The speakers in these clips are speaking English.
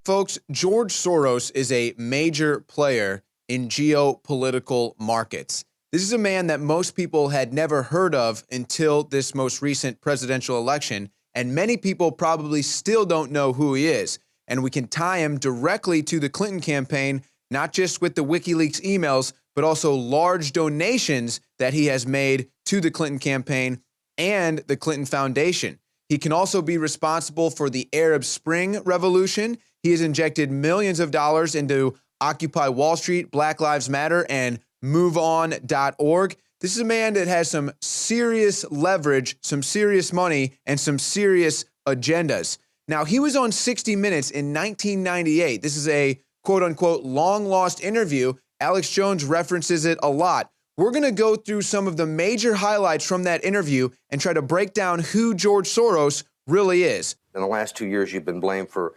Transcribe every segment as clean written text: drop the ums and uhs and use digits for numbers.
Folks, George Soros is a major player in geopolitical markets. This is a man that most people had never heard of until this most recent presidential election, and many people probably still don't know who he is. And we can tie him directly to the Clinton campaign, not just with the WikiLeaks emails, but also large donations that he has made to the Clinton campaign and the Clinton Foundation. He can also be responsible for the Arab Spring revolution. He has injected millions of dollars into Occupy Wall Street, Black Lives Matter, and MoveOn.org. This is a man that has some serious leverage, some serious money, and some serious agendas. Now, he was on 60 Minutes in 1998. This is a quote-unquote long-lost interview. Alex Jones references it a lot. We're going to go through some of the major highlights from that interview and try to break down who George Soros really is. In the last 2 years, you've been blamed for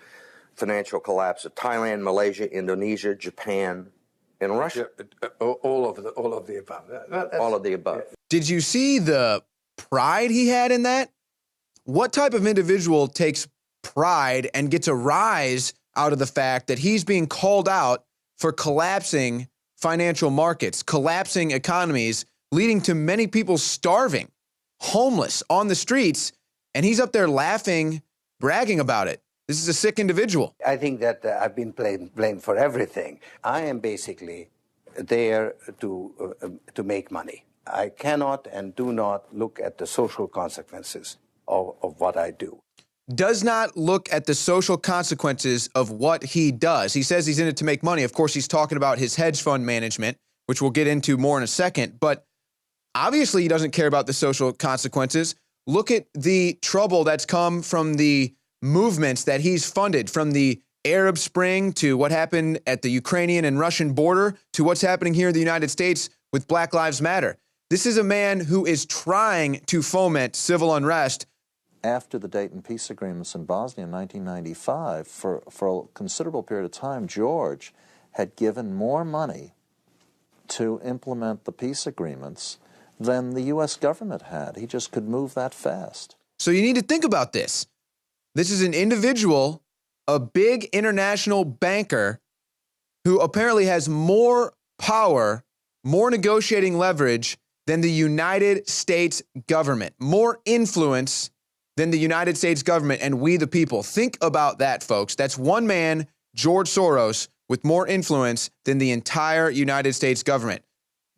financial collapse of Thailand, Malaysia, Indonesia, Japan, and Russia. All of the above. All of the above. Did you see the pride he had in that? What type of individual takes pride and gets a rise out of the fact that he's being called out for collapsing financial markets, collapsing economies, leading to many people starving, homeless on the streets, and he's up there laughing, bragging about it? This is a sick individual. I think that I've been blamed for everything. I am basically there to make money. I cannot and do not look at the social consequences of what I do. Does not look at the social consequences of what he does. He says he's in it to make money. Of course, he's talking about his hedge fund management, which we'll get into more in a second. But obviously, he doesn't care about the social consequences. Look at the trouble that's come from the movements that he's funded, from the Arab Spring to what happened at the Ukrainian and Russian border to what's happening here in the United States with Black Lives Matter. This is a man who is trying to foment civil unrest. After the Dayton peace agreements in Bosnia in 1995, for a considerable period of time, George had given more money to implement the peace agreements than the U.S. government had. He just could move that fast. So you need to think about this. This is an individual, a big international banker, who apparently has more power, more negotiating leverage than the United States government, more influence than the United States government and we the people. Think about that, folks. That's one man, George Soros, with more influence than the entire United States government.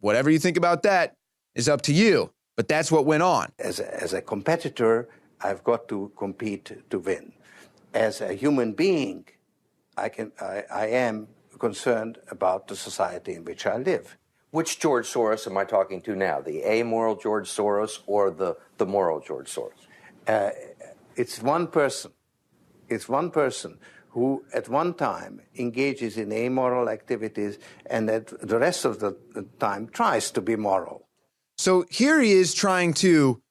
Whatever you think about that is up to you, but that's what went on. As a competitor, I've got to compete to win. As a human being, I am concerned about the society in which I live. Which George Soros am I talking to now? The amoral George Soros or the moral George Soros? It's one person. It's one person who at one time engages in amoral activities and at the rest of the time tries to be moral. So here he is trying to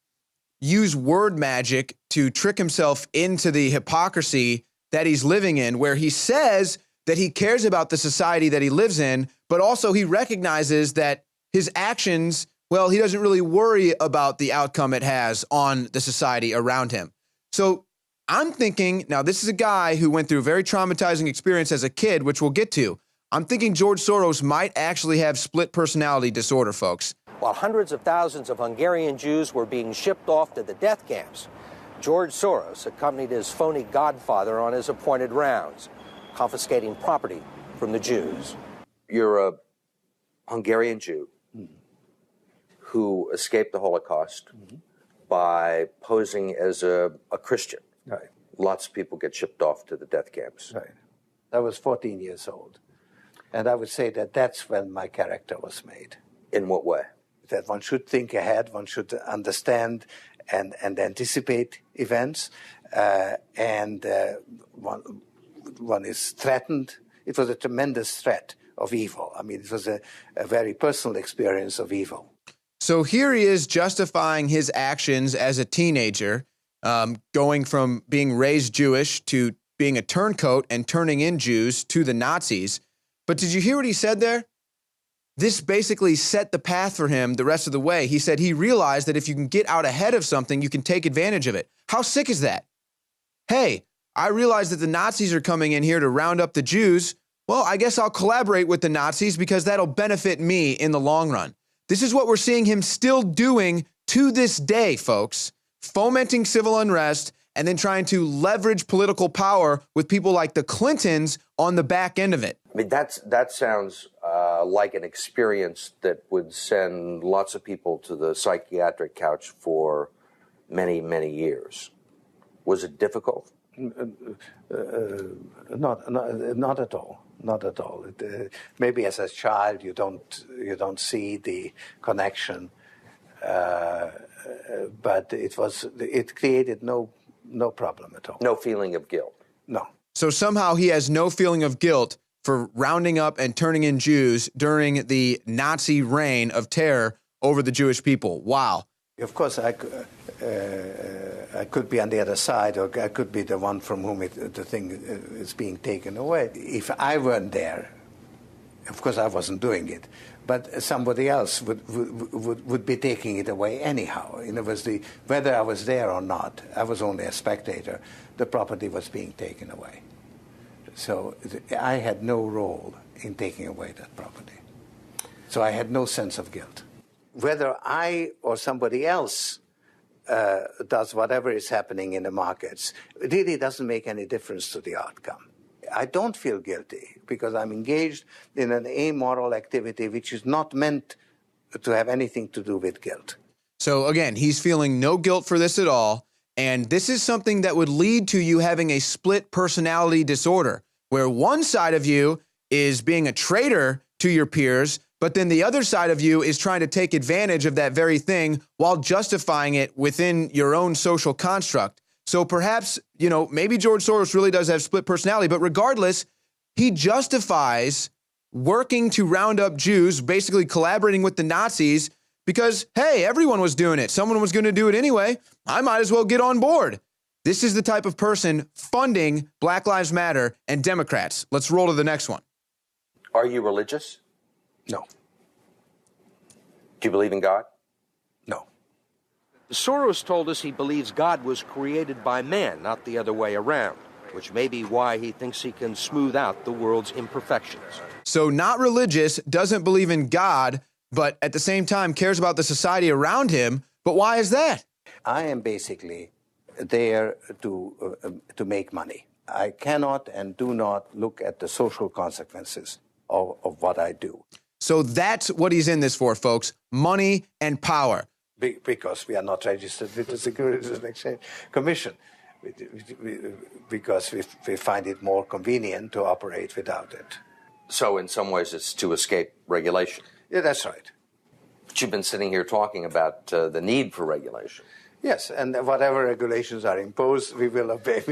use word magic to trick himself into the hypocrisy that he's living in, where he says that he cares about the society that he lives in, but also he recognizes that his actions, well, he doesn't really worry about the outcome it has on the society around him. So I'm thinking, now this is a guy who went through a very traumatizing experience as a kid, which we'll get to. I'm thinking George Soros might actually have split personality disorder, folks. While hundreds of thousands of Hungarian Jews were being shipped off to the death camps, George Soros accompanied his phony godfather on his appointed rounds, confiscating property from the Jews. You're a Hungarian Jew who escaped the Holocaust by posing as a Christian. Right. Lots of people get shipped off to the death camps. Right. I was 14 years old. And I would say that that's when my character was made. In what way? That one should think ahead, one should understand and anticipate events, and one is threatened. It was a tremendous threat of evil. I mean, it was a very personal experience of evil. So here he is justifying his actions as a teenager, going from being raised Jewish to being a turncoat and turning in Jews to the Nazis. But did you hear what he said there? This basically set the path for him the rest of the way. He said he realized that if you can get out ahead of something, you can take advantage of it. How sick is that? Hey, I realize that the Nazis are coming in here to round up the Jews. Well, I guess I'll collaborate with the Nazis because that'll benefit me in the long run. This is what we're seeing him still doing to this day, folks. Fomenting civil unrest and then trying to leverage political power with people like the Clintons on the back end of it. I mean, that sounds like an experience that would send lots of people to the psychiatric couch for many, many years. Was it difficult? Not at all. Not at all. Maybe as a child you don't see the connection, but it created no problem at all. No feeling of guilt. No. So somehow he has no feeling of guilt for rounding up and turning in Jews during the Nazi reign of terror over the Jewish people. Wow. Of course, I could be on the other side, or I could be the one from whom the thing is being taken away. If I weren't there, of course I wasn't doing it, but somebody else would be taking it away anyhow. In other words, whether I was there or not, I was only a spectator. The property was being taken away. So I had no role in taking away that property. So I had no sense of guilt. Whether I or somebody else does whatever is happening in the markets, it really doesn't make any difference to the outcome. I don't feel guilty because I'm engaged in an amoral activity which is not meant to have anything to do with guilt. So again, he's feeling no guilt for this at all. And this is something that would lead to you having a split personality disorder, where one side of you is being a traitor to your peers, but then the other side of you is trying to take advantage of that very thing while justifying it within your own social construct. So perhaps, maybe George Soros really does have split personality, but regardless, he justifies working to round up Jews, basically collaborating with the Nazis because, hey, everyone was doing it. Someone was going to do it anyway. I might as well get on board. This is the type of person funding Black Lives Matter and Democrats. Let's roll to the next one. Are you religious? No. Do you believe in God? No. Soros told us he believes God was created by man, not the other way around, which may be why he thinks he can smooth out the world's imperfections. So not religious, doesn't believe in God, but at the same time cares about the society around him. But why is that? I am basically there to make money. I cannot and do not look at the social consequences of what I do. So that's what he's in this for, folks. Money and power. Because we are not registered with the Securities and Exchange Commission. Because we find it more convenient to operate without it. So in some ways it's to escape regulation. Yeah, that's right. But you've been sitting here talking about the need for regulation. Yes, and whatever regulations are imposed, we will obey.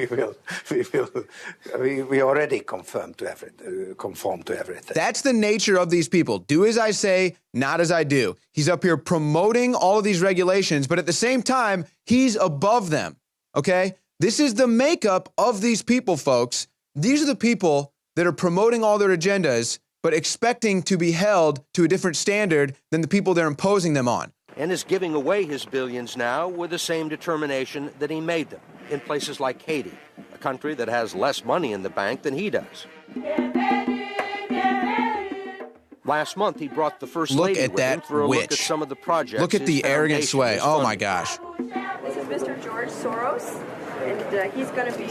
We already conform to everything. That's the nature of these people. Do as I say, not as I do. He's up here promoting all of these regulations, but at the same time, he's above them. Okay? This is the makeup of these people, folks. These are the people that are promoting all their agendas, but expecting to be held to a different standard than the people they're imposing them on. And is giving away his billions now with the same determination that he made them in places like Haiti, a country that has less money in the bank than he does. Last month, he brought the First Lady with him for a look at some of the projects. Look at the arrogant sway. Oh, my gosh. This is Mr. George Soros, and he's going to be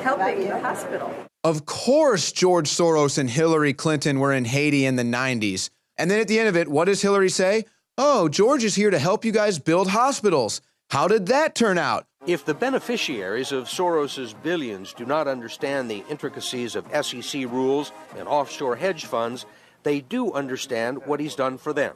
helping the hospital. Of course, George Soros and Hillary Clinton were in Haiti in the 90s. And then at the end of it, what does Hillary say? Oh, George is here to help you guys build hospitals. How did that turn out? If the beneficiaries of Soros's billions do not understand the intricacies of SEC rules and offshore hedge funds, they do understand what he's done for them.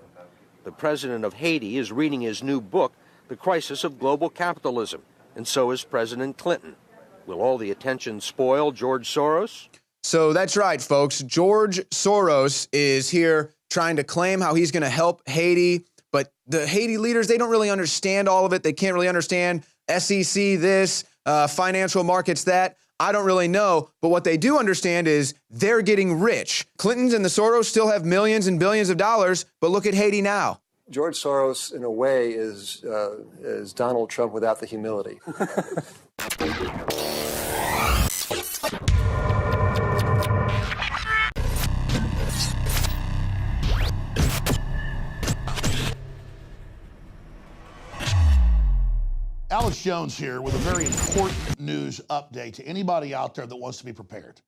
The president of Haiti is reading his new book, The Crisis of Global Capitalism, and so is President Clinton. Will all the attention spoil George Soros? So that's right, folks. George Soros is here trying to claim how he's going to help Haiti. But the Haiti leaders, they don't really understand all of it. They can't really understand SEC this, financial markets that. I don't really know. But what they do understand is they're getting rich. Clintons and the Soros still have millions and billions of dollars. But look at Haiti now. George Soros, in a way, is Donald Trump without the humility. Jones here with a very important news update to anybody out there that wants to be prepared.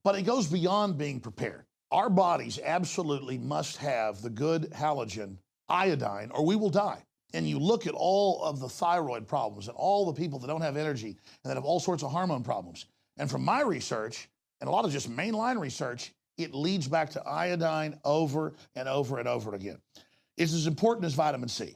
But it goes beyond being prepared. Our bodies absolutely must have the good halogen iodine or we will die. And you look at all of the thyroid problems and all the people that don't have energy and that have all sorts of hormone problems. And from my research, and a lot of just mainline research, it leads back to iodine over and over and over again. It's as important as vitamin C.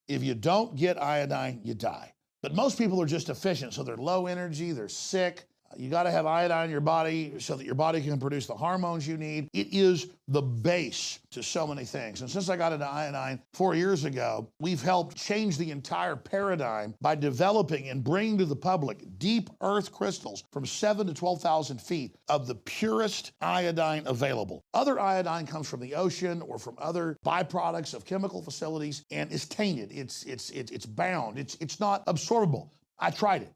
If you don't get iodine, you die. But most people are just deficient, so they're low energy, they're sick. You got to have iodine in your body so that your body can produce the hormones you need. It is the base to so many things. And since I got into iodine 4 years ago, we've helped change the entire paradigm by developing and bringing to the public deep earth crystals from 7,000 to 12,000 feet of the purest iodine available. Other iodine comes from the ocean or from other byproducts of chemical facilities and is tainted. It's bound. It's not absorbable. I tried it.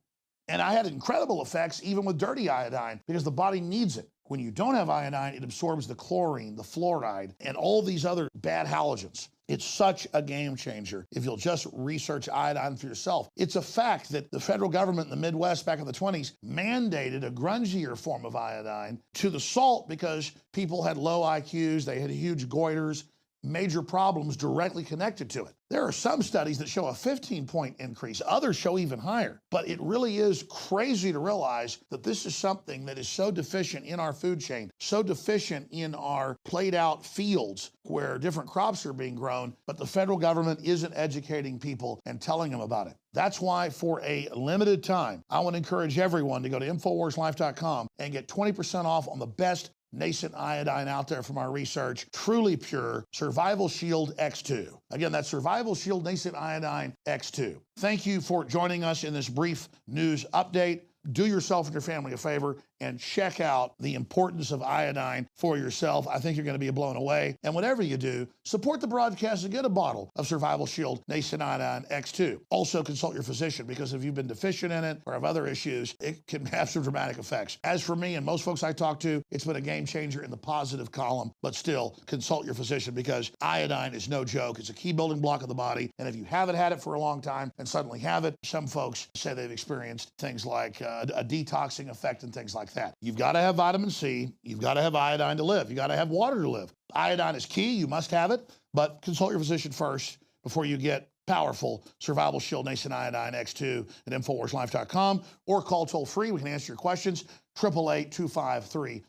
And I had incredible effects even with dirty iodine because the body needs it. When you don't have iodine, it absorbs the chlorine, the fluoride, and all these other bad halogens. It's such a game changer if you'll just research iodine for yourself. It's a fact that the federal government in the Midwest back in the 20s mandated a grungier form of iodine to the salt because people had low IQs, they had huge goiters, major problems directly connected to it. There are some studies that show a 15-point increase. Others show even higher. But it really is crazy to realize that this is something that is so deficient in our food chain, so deficient in our played out fields where different crops are being grown, but the federal government isn't educating people and telling them about it. That's why for a limited time, I want to encourage everyone to go to InfoWarsLife.com and get 20% off on the best nascent iodine out there from our research, truly pure Survival Shield X2. Again, that's Survival Shield Nascent Iodine X2. Thank you for joining us in this brief news update. Do yourself and your family a favor and check out the importance of iodine for yourself. I think you're going to be blown away. And whatever you do, support the broadcast and get a bottle of Survival Shield Nascent Iodine X2. Also consult your physician because if you've been deficient in it or have other issues, it can have some dramatic effects. As for me and most folks I talk to, it's been a game changer in the positive column, but still consult your physician because iodine is no joke. It's a key building block of the body. And if you haven't had it for a long time and suddenly have it, some folks say they've experienced things like a detoxing effect and things like that. You've got to have vitamin C. You've got to have iodine to live. You got to have water to live. Iodine is key. You must have it, but consult your physician first before you get powerful Survival Shield Nascent Iodine X2 at InfoWarsLife.com or call toll free. We can answer your questions, 888-253-3139.